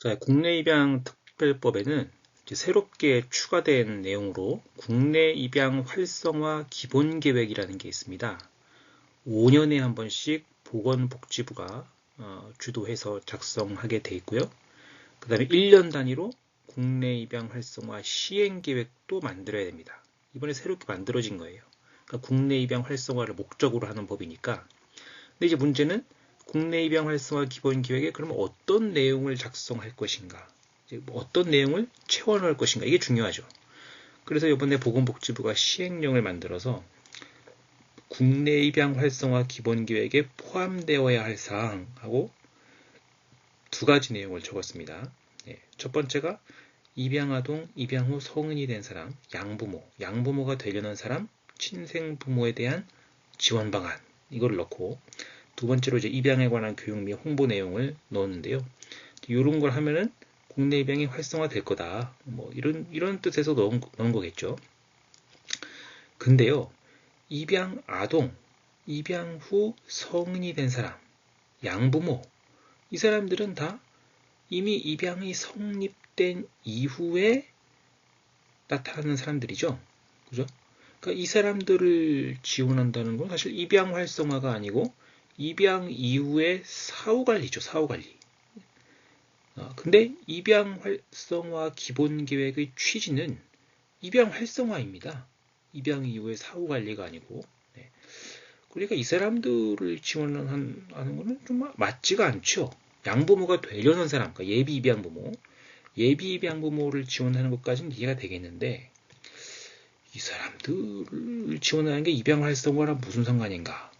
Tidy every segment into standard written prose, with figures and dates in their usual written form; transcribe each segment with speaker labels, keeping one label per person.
Speaker 1: 자, 국내 입양 특별법에는 이제 새롭게 추가된 내용으로 국내 입양 활성화 기본 계획이라는 게 있습니다. 5년에 한 번씩 보건복지부가 주도해서 작성하게 돼 있고요. 그 다음에 1년 단위로 국내 입양 활성화 시행 계획도 만들어야 됩니다. 이번에 새롭게 만들어진 거예요. 그러니까 국내 입양 활성화를 목적으로 하는 법이니까. 근데 이제 문제는 국내 입양 활성화 기본 계획에 그러면 어떤 내용을 작성할 것인가, 어떤 내용을 채워넣을 것인가, 이게 중요하죠. 그래서 이번에 보건복지부가 시행령을 만들어서 국내 입양 활성화 기본 계획에 포함되어야 할 사항하고 두 가지 내용을 적었습니다. 첫 번째가 입양아동, 입양 후 성인이 된 사람, 양부모가 되려는 사람, 친생부모에 대한 지원 방안, 이걸 넣고, 두 번째로 이제 입양에 관한 교육 및 홍보 내용을 넣었는데요. 이런 걸 하면은 국내 입양이 활성화될 거다. 뭐 이런 뜻에서 넣은 거겠죠. 근데요, 입양 아동, 입양 후 성인이 된 사람, 양부모, 이 사람들은 다 이미 입양이 성립된 이후에 나타나는 사람들이죠. 그죠? 그러니까 이 사람들을 지원한다는 건 사실 입양 활성화가 아니고 입양 이후의 사후관리죠. 사후관리. 근데 입양 활성화 기본 계획의 취지는 입양 활성화입니다. 입양 이후의 사후관리가 아니고. 네. 그러니까 이 사람들을 지원하는 거는 좀 맞지가 않죠. 양부모가 되려는 사람, 그러니까 예비 입양 부모를 지원하는 것까지는 이해가 되겠는데, 이 사람들을 지원하는 게 입양 활성화랑 무슨 상관인가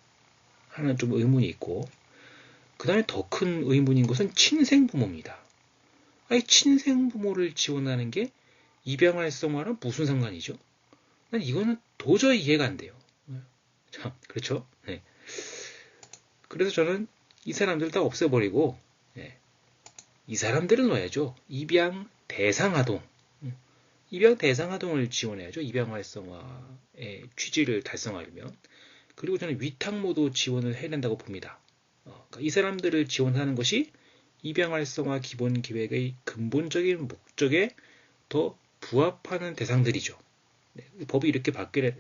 Speaker 1: 하는 좀 의문이 있고, 그 다음에 더 큰 의문인 것은 친생부모입니다. 아니, 친생부모를 지원하는 게 입양 활성화랑 무슨 상관이죠? 난 이거는 도저히 이해가 안 돼요. 자, 그렇죠? 네. 그래서 저는 이 사람들 다 없애버리고, 이 사람들을 넣어야죠. 입양 대상 아동. 입양 대상 아동을 지원해야죠. 입양 활성화의 취지를 달성하려면. 그리고 저는 위탁모도 지원을 해야 된다고 봅니다. 그러니까 이 사람들을 지원하는 것이 입양 활성화 기본 계획의 근본적인 목적에 더 부합하는 대상들이죠. 법이 이렇게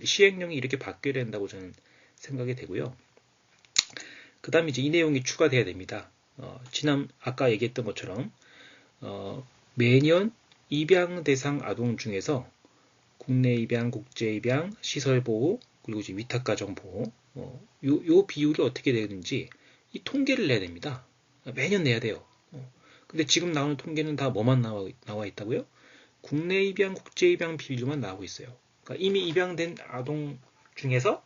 Speaker 1: 시행령이 이렇게 바뀌어야 된다고 저는 생각이 되고요. 그 다음에 이제 이 내용이 추가돼야 됩니다. 아까 얘기했던 것처럼, 매년 입양 대상 아동 중에서 국내 입양, 국제 입양, 시설 보호, 그리고 이제 위탁 가정 보호, 요 비율이 어떻게 되는지 이 통계를 내야 됩니다. 매년 내야 돼요. 근데 지금 나오는 통계는 다 뭐만 나와 있다고요? 국내 입양, 국제 입양 비율만 나오고 있어요. 그러니까 이미 입양된 아동 중에서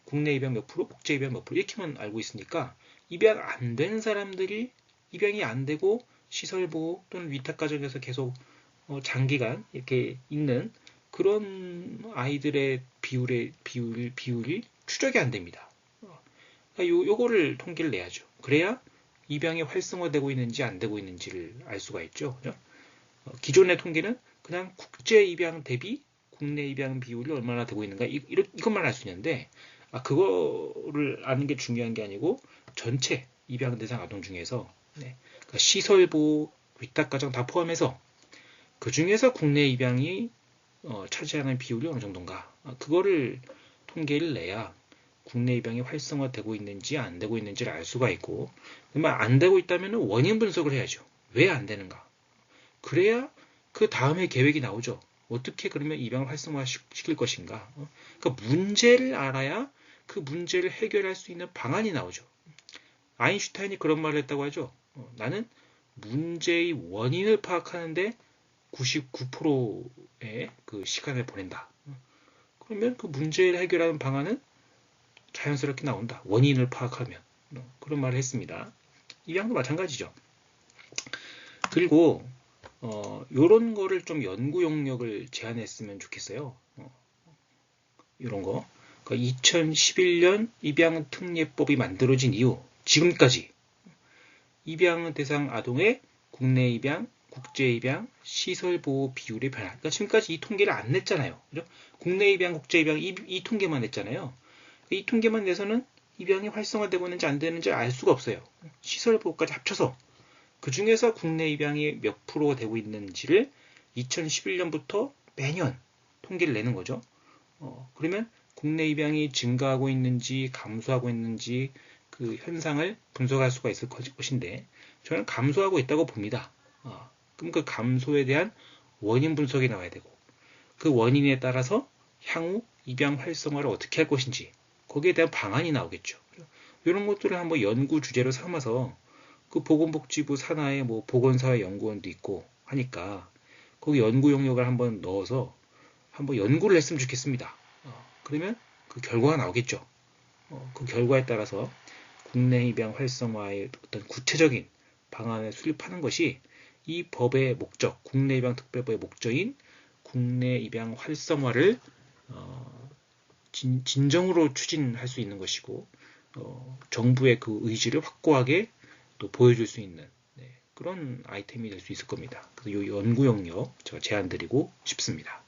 Speaker 1: 국내 입양 몇 프로, 국제 입양 몇 프로 이렇게만 알고 있으니까 입양 안 된 사람들이 입양이 안 되고 시설 보호 또는 위탁 가정에서 계속 장기간 이렇게 있는 그런 아이들의 비율이 추적이 안 됩니다. 그러니까 요거를 통계를 내야죠. 그래야 입양이 활성화되고 있는지 안 되고 있는지를 알 수가 있죠. 기존의 통계는 그냥 국제 입양 대비 국내 입양 비율이 얼마나 되고 있는가 이것만 알 수 있는데, 그거를 아는 게 중요한 게 아니고 전체 입양 대상 아동 중에서 그러니까 시설 보호, 위탁 가정 다 포함해서 그 중에서 국내 입양이 차지하는 비율이 어느 정도인가, 그거를 통계를 내야 국내 입양이 활성화되고 있는지 안 되고 있는지를 알 수가 있고, 안 되고 있다면 원인 분석을 해야죠. 왜 안 되는가. 그래야 그 다음에 계획이 나오죠. 어떻게 그러면 입양을 활성화시킬 것인가. 그러니까 문제를 알아야 그 문제를 해결할 수 있는 방안이 나오죠. 아인슈타인이 그런 말을 했다고 하죠. 나는 문제의 원인을 파악하는데 99%의 그 시간을 보낸다. 그러면 그 문제를 해결하는 방안은 자연스럽게 나온다. 원인을 파악하면. 그런 말을 했습니다. 입양도 마찬가지죠. 그리고 요런 거를 좀 연구 용역을 제한했으면 좋겠어요. 이런 거. 그러니까 2011년 입양특례법이 만들어진 이후 지금까지 입양 대상 아동의 국내 입양, 국제 입양, 시설 보호 비율의 변화. 그러니까 지금까지 이 통계를 안 냈잖아요. 그죠? 국내 입양, 국제 입양 이 통계만 냈잖아요. 이 통계만 내서는 입양이 활성화되고 있는지 안 되는지 알 수가 없어요. 시설 보호까지 합쳐서. 그 중에서 국내 입양이 몇 프로 되고 있는지를 2011년부터 매년 통계를 내는 거죠. 그러면 국내 입양이 증가하고 있는지 감소하고 있는지 그 현상을 분석할 수가 있을 것인데 저는 감소하고 있다고 봅니다. 그럼 그 감소에 대한 원인 분석이 나와야 되고 그 원인에 따라서 향후 입양 활성화를 어떻게 할 것인지 거기에 대한 방안이 나오겠죠. 이런 것들을 한번 연구 주제로 삼아서 그 보건복지부 산하에 뭐 보건사회 연구원도 있고 하니까 거기 연구 용역을 한번 넣어서 한번 연구를 했으면 좋겠습니다. 그러면 그 결과가 나오겠죠. 그 결과에 따라서 국내 입양 활성화의 어떤 구체적인 방안을 수립하는 것이 이 법의 목적, 국내 입양 특별법의 목적인 국내 입양 활성화를 진정으로 추진할 수 있는 것이고 정부의 그 의지를 확고하게 또 보여줄 수 있는 그런 아이템이 될 수 있을 겁니다. 그래서 이 연구 영역 제가 제안 드리고 싶습니다.